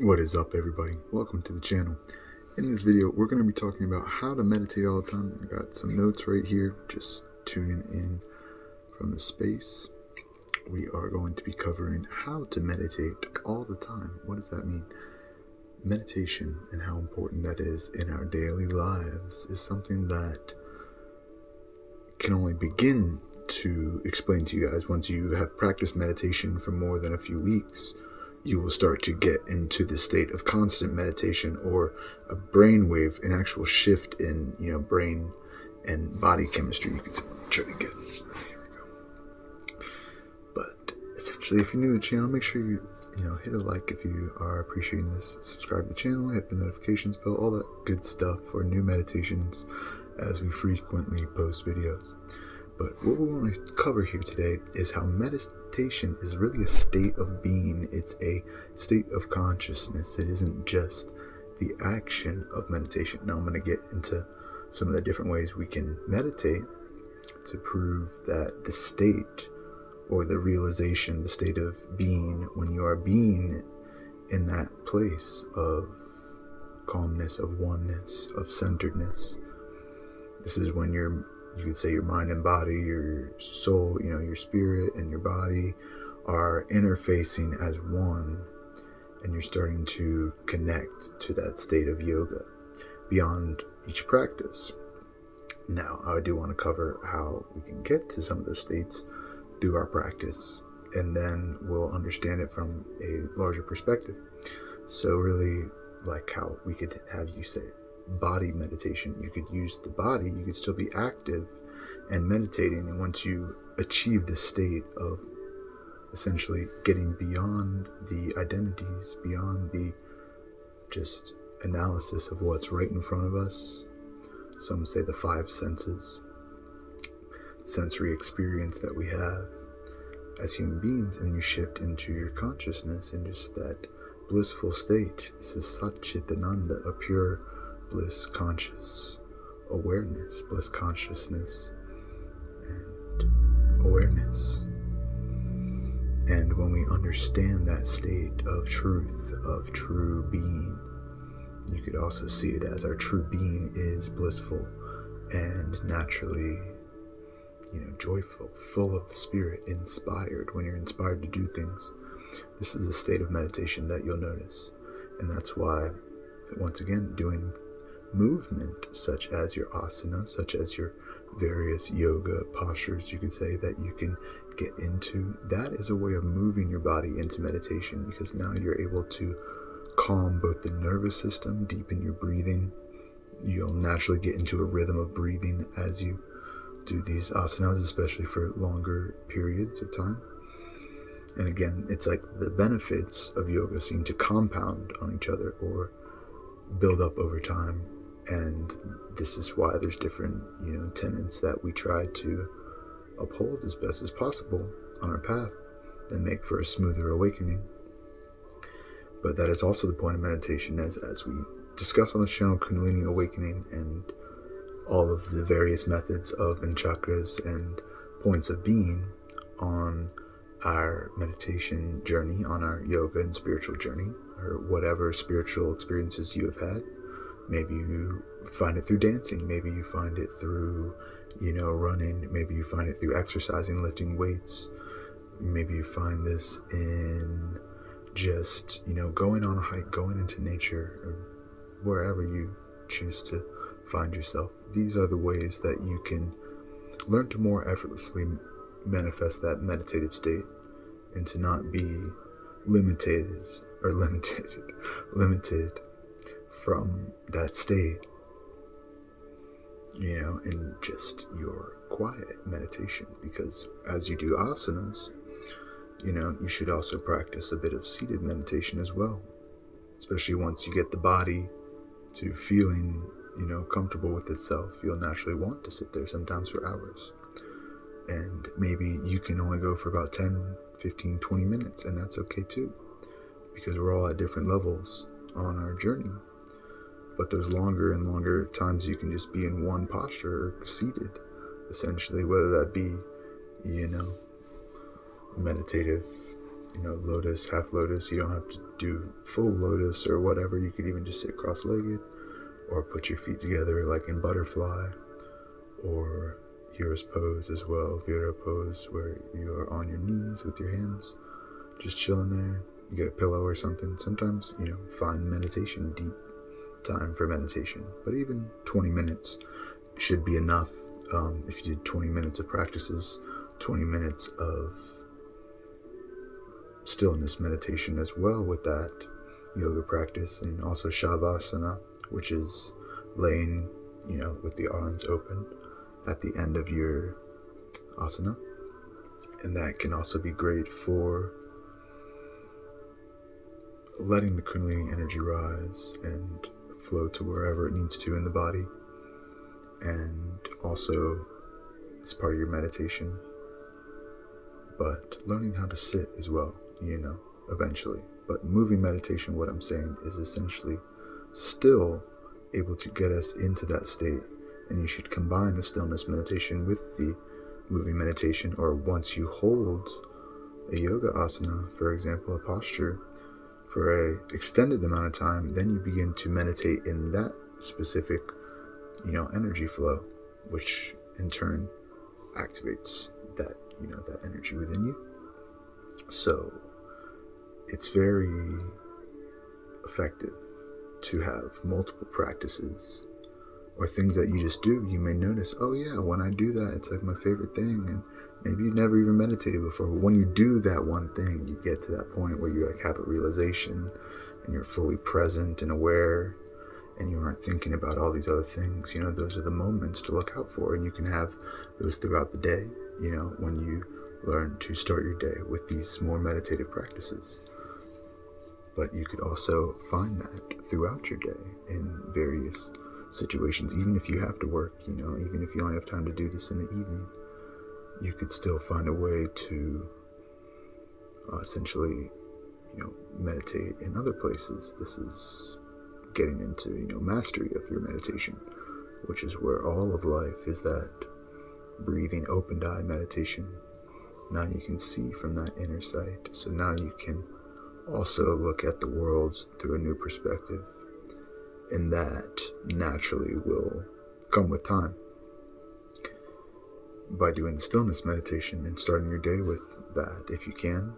What is up, everybody? Welcome to the channel. In this video, we're going to be talking about how to meditate all the time. I got some notes right here, just tuning in from the space. We are going to be covering how to meditate all the time. What does that mean? Meditation and how important that is in our daily lives is something that can only begin to explain to you guys once you have practiced meditation for more than a few weeks. You will start to get into the state of constant meditation, or a brainwave, an actual shift in, brain and body chemistry. You could try to get. Here we go. But essentially, if you're new to the channel, make sure you hit a like if you are appreciating this. Subscribe to the channel, hit the notifications bell, all that good stuff for new meditations as we frequently post videos. But what we want to cover here today is how meditation is really a state of being. It's a state of consciousness. It isn't just the action of meditation. Now I'm going to get into some of the different ways we can meditate to prove that the state or the realization, the state of being, when you are being in that place of calmness, of oneness, of centeredness. This is when you could say your mind and body, your soul, your spirit and your body are interfacing as one, and you're starting to connect to that state of yoga beyond each practice. Now, I do want to cover how we can get to some of those states through our practice, and then we'll understand it from a larger perspective. So really, like how we could have you say body meditation. You could use the body, you could still be active and meditating, and once you achieve this state of essentially getting beyond the identities, beyond the just analysis of what's right in front of us, some say the five senses, sensory experience that we have as human beings, and you shift into your consciousness in just that blissful state. This is Satchitananda, a pure bliss conscious awareness, bliss consciousness and awareness. And when we understand that state of truth, of true being, you could also see it as our true being is blissful and naturally, joyful, full of the spirit, inspired. When you're inspired to do things, this is a state of meditation that you'll notice. And that's why, once again, doing movement such as your asana, such as your various yoga postures, you could say, that you can get into, that is a way of moving your body into meditation, because now you're able to calm both the nervous system, deepen your breathing. You'll naturally get into a rhythm of breathing as you do these asanas, especially for longer periods of time. And again, it's like the benefits of yoga seem to compound on each other or build up over time. And this is why there's different, tenets that we try to uphold as best as possible on our path that make for a smoother awakening. But that is also the point of meditation, as we discuss on this channel, Kundalini awakening and all of the various methods of and chakras and points of being on our meditation journey, on our yoga and spiritual journey, or whatever spiritual experiences you have had. Maybe you find it through dancing, maybe you find it through, running, maybe you find it through exercising, lifting weights, maybe you find this in just, going on a hike, going into nature, or wherever you choose to find yourself. These are the ways that you can learn to more effortlessly manifest that meditative state and to not be limited from that state, in just your quiet meditation. Because as you do asanas, you should also practice a bit of seated meditation as well, especially once you get the body to feeling comfortable with itself. You'll naturally want to sit there sometimes for hours, and maybe you can only go for about 10, 15, 20 minutes, and that's okay too, because we're all at different levels on our journey. But there's longer and longer times you can just be in one posture, or seated, essentially, whether that be, meditative lotus, half lotus. You don't have to do full lotus or whatever. You could even just sit cross-legged, or put your feet together like in butterfly, or hero's pose as well, Vira pose, where you are on your knees with your hands, just chilling there. You get a pillow or something. Sometimes, find meditation, deep time for meditation. But even 20 minutes should be enough. If you did 20 minutes of practices, 20 minutes of stillness meditation as well with that yoga practice, and also shavasana, which is laying, with the arms open at the end of your asana. And that can also be great for letting the Kundalini energy rise and flow to wherever it needs to in the body. And also, it's part of your meditation. But learning how to sit as well, eventually. But moving meditation, what I'm saying, is essentially still able to get us into that state. And you should combine the stillness meditation with the moving meditation, or once you hold a yoga asana, for example, a posture, for an extended amount of time, then you begin to meditate in that specific, energy flow, which in turn activates that, that energy within you. So it's very effective to have multiple practices or things that you just do. You may notice, oh yeah, when I do that, it's like my favorite thing. And maybe you've never even meditated before, but when you do that one thing, you get to that point where you have a realization and you're fully present and aware, and you aren't thinking about all these other things. Those are the moments to look out for, and you can have those throughout the day, when you learn to start your day with these more meditative practices. But you could also find that throughout your day in various situations. Even if you have to work, even if you only have time to do this in the evening, you could still find a way to essentially, meditate in other places. This is getting into, mastery of your meditation, which is where all of life is. That breathing, opened eye meditation. Now you can see from that inner sight. So now you can also look at the world through a new perspective. And that naturally will come with time, by doing the stillness meditation and starting your day with that if you can,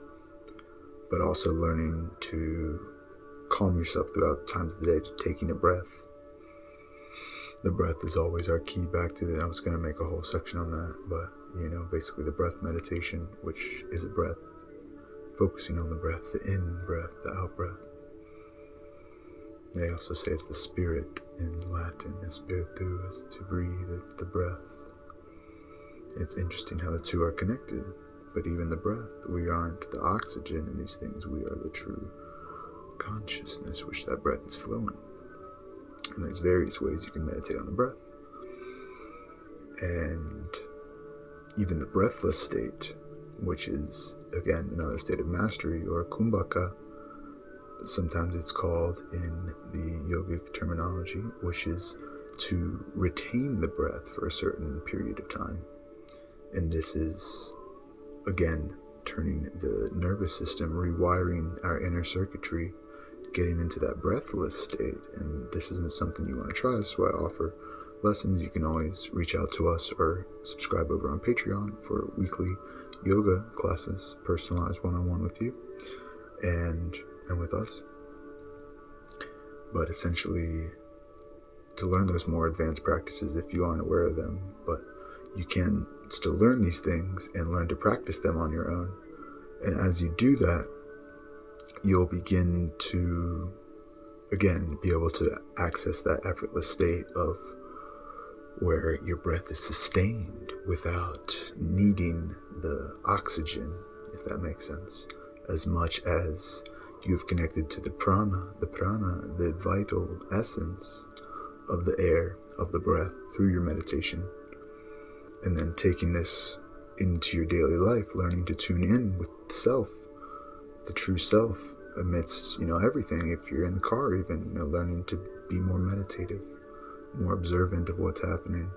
but also learning to calm yourself throughout times of the day, to taking a breath. The breath is always our key back to I was going to make a whole section on that, but basically the breath meditation, which is a breath, focusing on the breath, the in breath, the out breath. They also say it's the spirit in Latin. Espiritu is to breathe, the breath. It's interesting how the two are connected. But even the breath, we aren't the oxygen in these things. We are the true consciousness, which that breath is flowing. And there's various ways you can meditate on the breath. And even the breathless state, which is, again, another state of mastery, or kumbhaka, sometimes it's called in the yogic terminology, which is to retain the breath for a certain period of time. And this is, again, turning the nervous system, rewiring our inner circuitry, getting into that breathless state. And this isn't something you want to try. This is why I offer lessons. You can always reach out to us or subscribe over on Patreon for weekly yoga classes, personalized one-on-one with you and with us. But essentially, to learn those more advanced practices, if you aren't aware of them, but you can still learn these things and learn to practice them on your own. And as you do that, you'll begin to, again, be able to access that effortless state of where your breath is sustained without needing the oxygen, if that makes sense, as much as you've connected to the prana, the vital essence of the air, of the breath, through your meditation. And then taking this into your daily life, learning to tune in with the self, the true self, amidst, everything. If you're in the car even, learning to be more meditative, more observant of what's happening.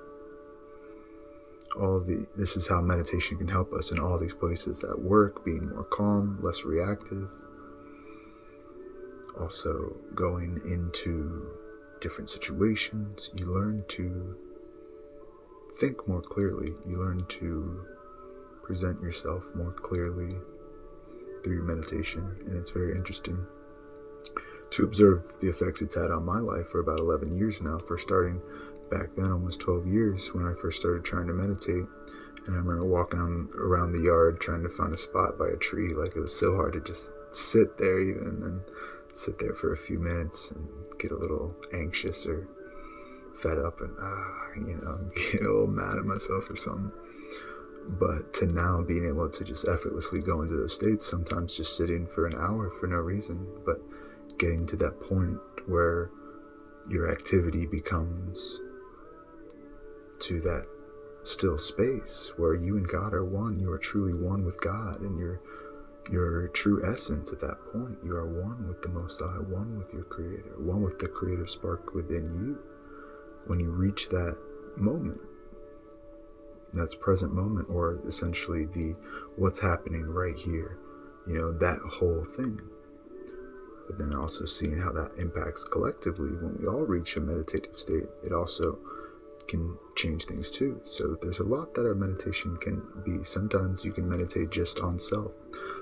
This is how meditation can help us in all these places: at work, being more calm, less reactive, also going into different situations. You learn to think more clearly. You learn to present yourself more clearly through your meditation, and it's very interesting to observe the effects it's had on my life for about 11 years now. First starting back then, almost 12 years, when I first started trying to meditate. And I remember walking around the yard trying to find a spot by a tree. Like, it was so hard to just sit there even, and sit there for a few minutes and get a little anxious or fed up and get a little mad at myself or something. But to now being able to just effortlessly go into those states, sometimes just sitting for an hour for no reason, but getting to that point where your activity becomes to that still space where you and God are one. You are truly one with God, and your true essence at that point. You are one with the Most High, one with your Creator, one with the creative spark within you. When you reach that moment, that's present moment, or essentially what's happening right here, that whole thing. But then also seeing how that impacts collectively. When we all reach a meditative state, it also can change things too. So there's a lot that our meditation can be. Sometimes you can meditate just on self.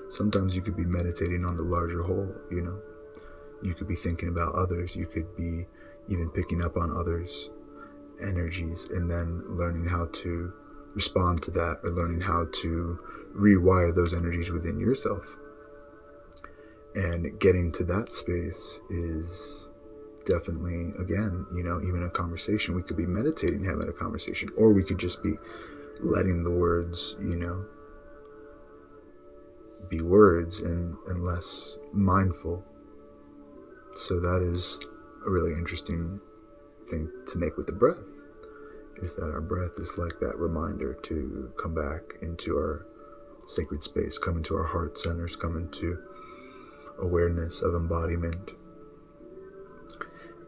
Sometimes you could be meditating on the larger whole. You could be thinking about others. You could be even picking up on others' energies and then learning how to respond to that, or learning how to rewire those energies within yourself. And getting to that space is definitely, again, even a conversation. We could be meditating, having a conversation, or we could just be letting the words, be words and less mindful. So that is a really interesting thing to make with the breath, is that our breath is like that reminder to come back into our sacred space, come into our heart centers, come into awareness of embodiment.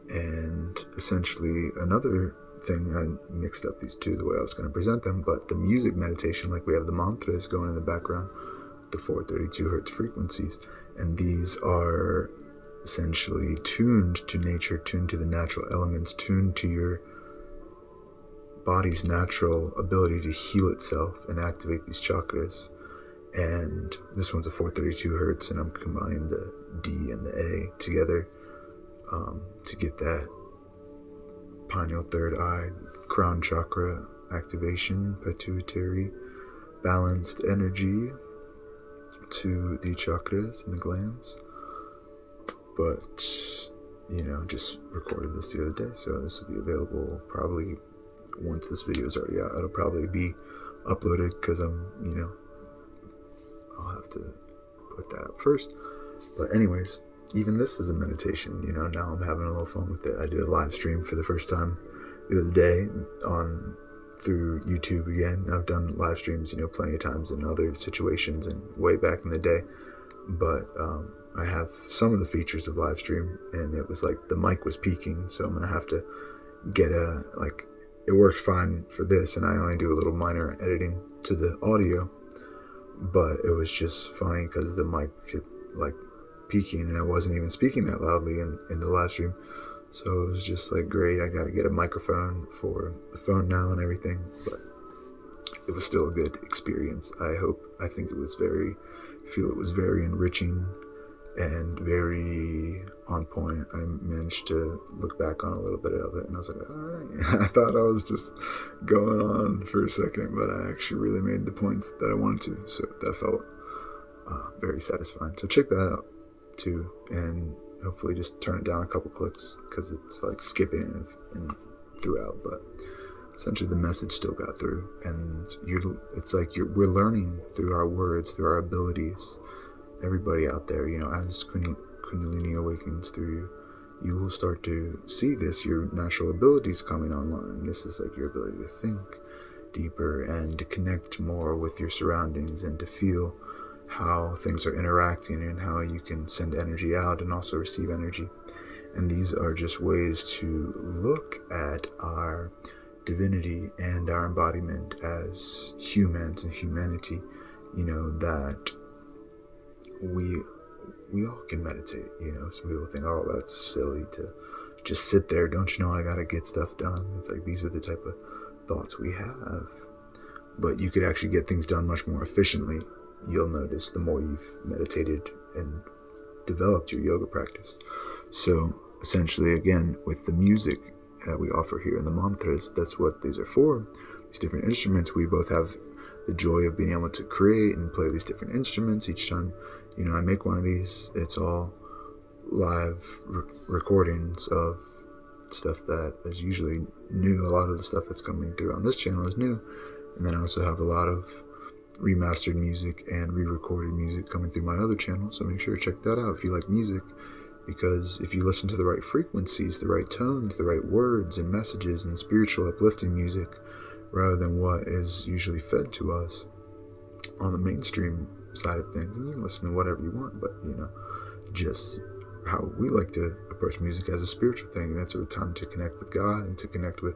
And essentially, another thing, I mixed up these two the way I was going to present them, but the music meditation, like we have the mantras going in the background, the 432 hertz frequencies, and these are essentially tuned to nature, tuned to the natural elements, tuned to your body's natural ability to heal itself and activate these chakras. And this one's a 432 hertz, and I'm combining the D and the A together to get that pineal third eye, crown chakra activation, pituitary balanced energy to the chakras and the glands. But just recorded this the other day, so this will be available probably once this video is already out. It'll probably be uploaded because I'll have to put that up first. But anyways, even this is a meditation. Now I'm having a little fun with it. I did a live stream for the first time the other day through YouTube again. I've done live streams, plenty of times in other situations and way back in the day. But I have some of the features of live stream, and it was like the mic was peaking, so I'm going to have to get it works fine for this, and I only do a little minor editing to the audio. But it was just funny because the mic kept peaking, and I wasn't even speaking that loudly in the live stream. So it was just great, I got to get a microphone for the phone now and everything. But it was still a good experience. I think it was very enriching and very on point. I managed to look back on a little bit of it, and I was like, all right. I thought I was just going on for a second, but I actually really made the points that I wanted to. So that felt very satisfying. So check that out too, and hopefully just turn it down a couple clicks because it's skipping and throughout. But essentially the message still got through, and we're learning through our words, through our abilities. Everybody out there, as Kundalini awakens through you, you will start to see this, your natural abilities coming online. This is your ability to think deeper and to connect more with your surroundings and to feel how things are interacting and how you can send energy out and also receive energy. And these are just ways to look at our divinity and our embodiment as humans and humanity, that we all can meditate. Some people think, oh, that's silly to just sit there. Don't you know I gotta get stuff done? It's like, these are the type of thoughts we have. But you could actually get things done much more efficiently, you'll notice, the more you've meditated and developed your yoga practice. So essentially, again, with the music that we offer here and the mantras, that's what these are for. These different instruments, we both have the joy of being able to create and play these different instruments. Each time I make one of these, it's all live recordings of stuff that is usually new. A lot of the stuff that's coming through on this channel is new, and then I also have a lot of remastered music and re-recorded music coming through my other channel. So make sure to check that out if you like music, because if you listen to the right frequencies, the right tones, the right words and messages and spiritual uplifting music, rather than what is usually fed to us on the mainstream side of things, and you can listen to whatever you want, but just how we like to approach music as a spiritual thing. That's a time to connect with God and to connect with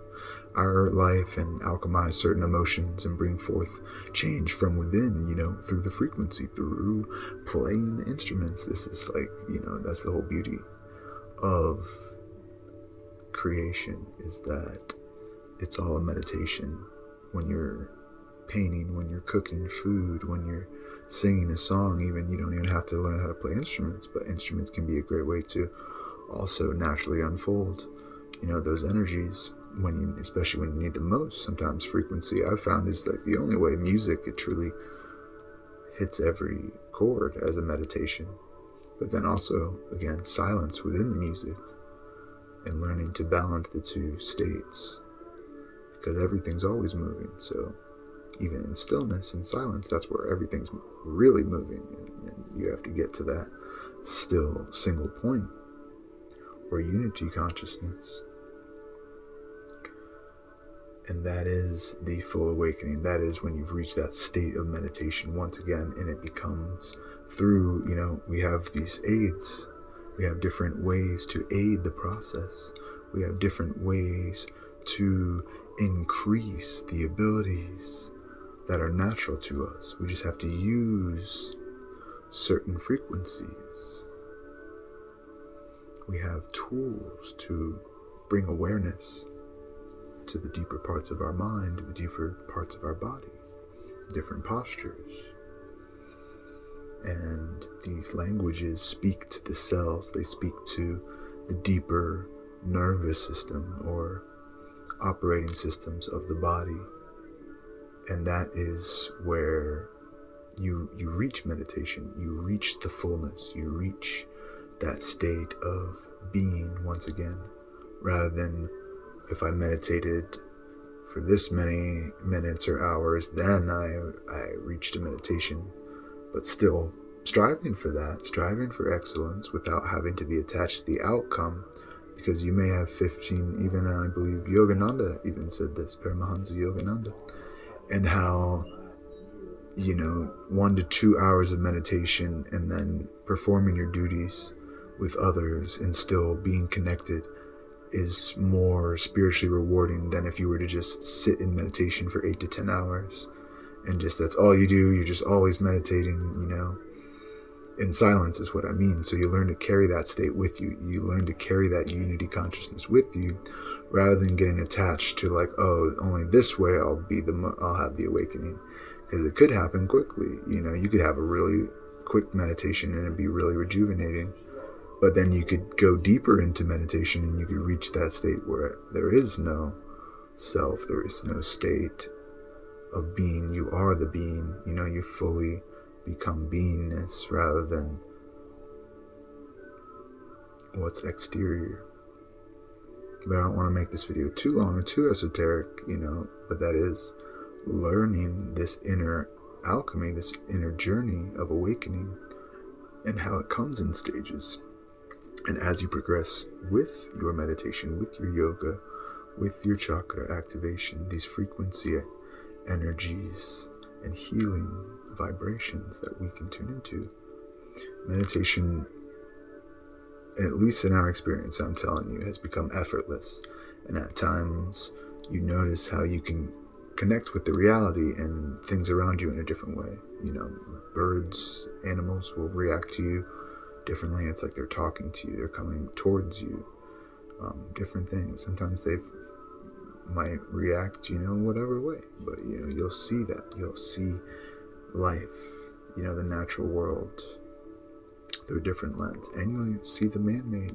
our life and alchemize certain emotions and bring forth change from within, through the frequency, through playing the instruments. This is like, that's the whole beauty of creation, is that it's all a meditation. When you're painting, when you're cooking food, when you're singing a song, even, you don't even have to learn how to play instruments, but instruments can be a great way to also naturally unfold those energies, especially when you need the most. Sometimes frequency, I've found, is like the only way music, it truly hits every chord as a meditation. But then also, again, silence within the music and learning to balance the two states, because everything's always moving. So even in stillness and silence, that's where everything's really moving, and you have to get to that still single point or unity consciousness. And that is the full awakening. That is when you've reached that state of meditation once again, and it becomes through, we have these aids. We have different ways to aid the process. We have different ways to increase the abilities that are natural to us. We just have to use certain frequencies. We have tools to bring awareness to the deeper parts of our mind, to the deeper parts of our body, different postures. And these languages speak to the cells. They speak to the deeper nervous system or operating systems of the body. And that is where you reach meditation. You reach the fullness. You reach that state of being once again, rather than, if I meditated for this many minutes or hours, then I reached a meditation. But still striving for that, striving for excellence without having to be attached to the outcome, because you may have 15, even I believe Yogananda even said this, Paramahansa Yogananda, and how 1 to 2 hours of meditation and then performing your duties with others and still being connected is more spiritually rewarding than if you were to just sit in meditation for 8 to 10 hours and just, that's all you do. You're just always meditating, in silence is what I mean. So you learn to carry that state with you. You learn to carry that unity consciousness with you, rather than getting attached to like, oh, only this way I'll have the awakening, because it could happen quickly. You could have a really quick meditation and it'd be really rejuvenating. But then you could go deeper into meditation and you could reach that state where there is no self, there is no state of being. You are the being, you fully become beingness rather than what's exterior. But I don't want to make this video too long or too esoteric, but that is learning this inner alchemy, this inner journey of awakening, and how it comes in stages. And as you progress with your meditation, with your yoga, with your chakra activation, these frequency energies and healing vibrations that we can tune into, meditation, at least in our experience, I'm telling you, has become effortless. And at times you notice how you can connect with the reality and things around you in a different way. Birds, animals will react to you differently. It's like they're talking to you, they're coming towards you. Different things. Sometimes they might react, whatever way, but you'll see that. You'll see life, the natural world through a different lens, and you'll see the man-made,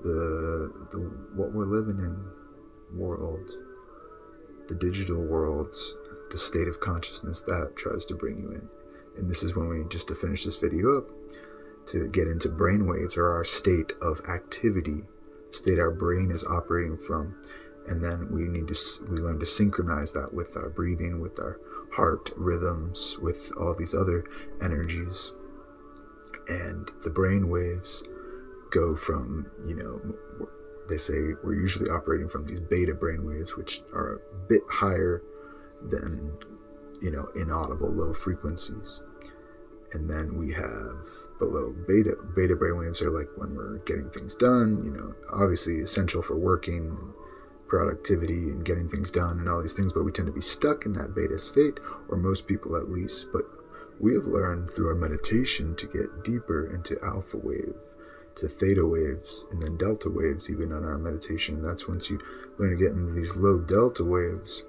the what we're living in world, the digital worlds, the state of consciousness that tries to bring you in. And this is when we, just to finish this video up, to get into brainwaves, or our state of activity, state our brain is operating from. And then we learn to synchronize that with our breathing, with our heart rhythms, with all these other energies. And the brain waves go from, they say we're usually operating from these beta brain waves, which are a bit higher than, inaudible low frequencies. And then we have below beta. Beta brain waves are like when we're getting things done, obviously essential for working, productivity, and getting things done and all these things, but we tend to be stuck in that beta state, or most people at least. But we have learned through our meditation to get deeper into alpha wave, to theta waves, and then delta waves even on our meditation. And that's once you learn to get into these low delta waves,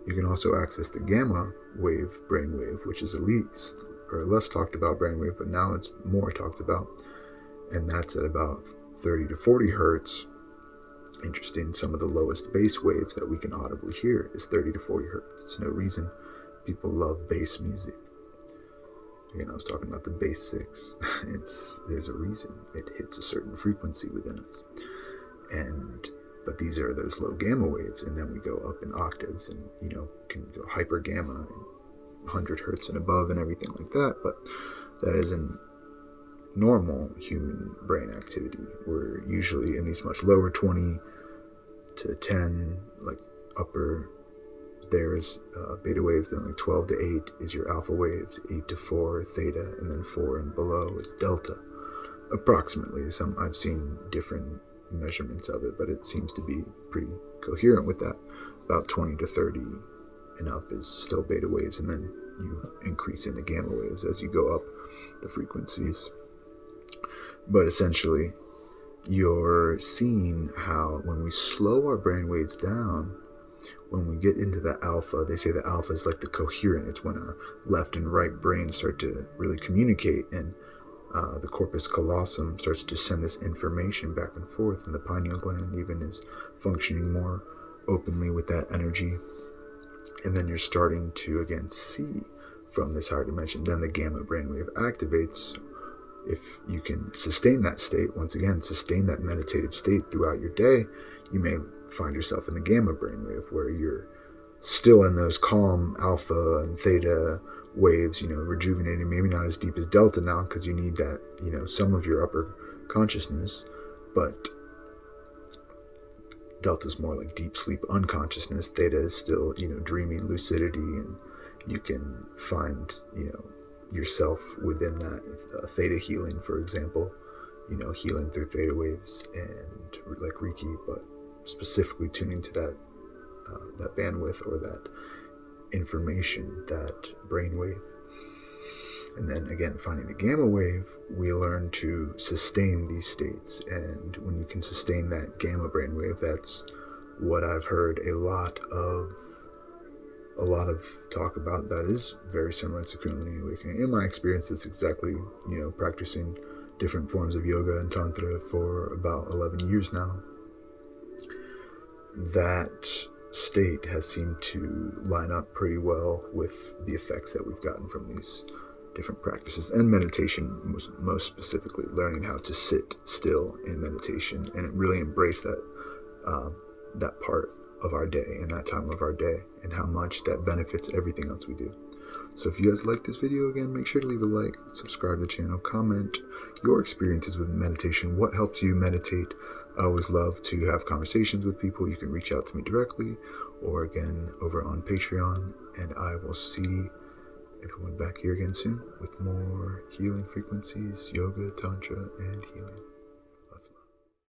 you can also access the gamma wave brainwave, which is at least, or less talked about brainwave, but now it's more talked about. And that's at about 30 to 40 hertz. Interesting, some of the lowest bass waves that we can audibly hear is 30 to 40 hertz. It's no reason people love bass music. Again, I was talking about the bass 6. There's a reason. It hits a certain frequency within us. But these are those low gamma waves, and then we go up in octaves, and can go hyper gamma, 100 hertz and above, and everything like that. But that isn't normal human brain activity. We're usually in these much lower 20 to 10, like upper. There's beta waves, then like 12 to 8 is your alpha waves, 8 to 4 theta, and then 4 and below is delta. Approximately. I've seen different measurements of it, but it seems to be pretty coherent with that. About 20 to 30 and up is still beta waves, and then you increase into gamma waves as you go up the frequencies. But essentially, you're seeing how when we slow our brain waves down, when we get into the alpha, they say the alpha is like the coherent. It's when our left and right brains start to really communicate, and the corpus callosum starts to send this information back and forth, and the pineal gland even is functioning more openly with that energy. And then you're starting to, again, see from this higher dimension. Then the gamma brainwave activates. If you can sustain that state, once again, sustain that meditative state throughout your day, you may find yourself in the gamma brainwave, where you're still in those calm alpha and theta waves, rejuvenating, maybe not as deep as delta now, because you need that, some of your upper consciousness, but delta is more like deep sleep unconsciousness. Theta is still, dreamy lucidity, and you can find, yourself within that. Theta healing, for example, healing through theta waves, and like Reiki, but specifically tuning to that bandwidth, or that information, that brain wave. And then again, finding the gamma wave, we learn to sustain these states. And when you can sustain that gamma brain wave, that's what I've heard a lot of talk about. That is very similar to Kundalini awakening. In my experience, it's exactly, practicing different forms of yoga and Tantra for about 11 years now. That state has seemed to line up pretty well with the effects that we've gotten from these different practices, and meditation, most specifically, learning how to sit still in meditation and really embrace that part of our day and that time of our day, and how much that benefits everything else we do. So if you guys like this video, again, make sure to leave a like, subscribe to the channel, comment your experiences with meditation, what helps you meditate. I always love to have conversations with people. You can reach out to me directly, or again over on Patreon, and I will see everyone back here again soon with more healing frequencies, yoga, tantra, and healing.